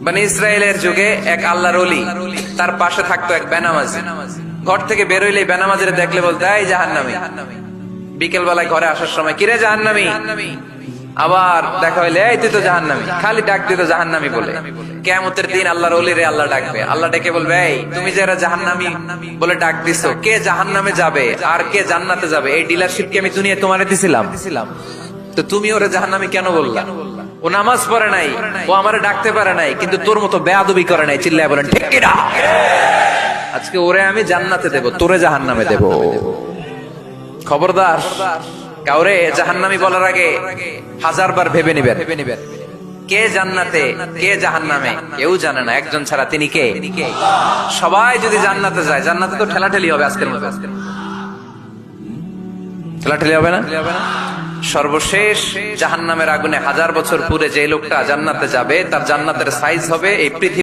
বনি ইসরায়েলের যুগে এক আল্লাহর ওলি, তার পাশে থাকতো এক বেনামাজি। ঘর থেকে বেরোইলেই বেনামাজিরে দেখলে বলতে, এই জাহান্নামী। বিকেল বেলায় ঘরে আসার সময়, কিরে জাহান্নামী? আবার দেখা হইলে, এই তুই তো জাহান্নামী। খালি ডাক দিত জাহান্নামী বলে। কিয়ামতের দিন আল্লাহর ওলিরে আল্লাহ ডাকবে। আল্লাহ ডেকে বলবে, এই তুমি যে এরা জাহান্নামী বলে ডাক দিছো, কে জাহান্নামে যাবে আর কে জান্নাতে যাবে, এই ডিলারশিপ কি আমি দুনিয়ায় তোমারে দিছিলাম? তো তুমি ওরে জাহান্নামী কেন বললা? ও নামাজ পড়ে নাই, ও আমারে ডাকতে পারে নাই, কিন্তু তোর মতো বেয়াদবি করে নাই। চিল্লায় বলেন ঠিক কিনা? আজকে ওরে আমি জান্নাতে দেব, তোরে জাহান্নামে দেব। খবরদার, কাউরে জাহান্নামী বলার আগে 1000 বার ভেবে নিবেন। কে জান্নাতে কে জাহান্নামে কেউ জানে না, একজন ছাড়া। তিনি কে? সবাই যদি জান্নাতে যায়, জান্নাতে তো ঠেলাঠেলি হবে। আজকের মতো ঠেলাঠেলি হবে না? সর্বশেষ জাহান্নামের আগুনে 1000 বছর পুরে যে লোকটা জান্নাতে যাবে, তার জান্নাতের সাইজ হবে এই পৃথিবী।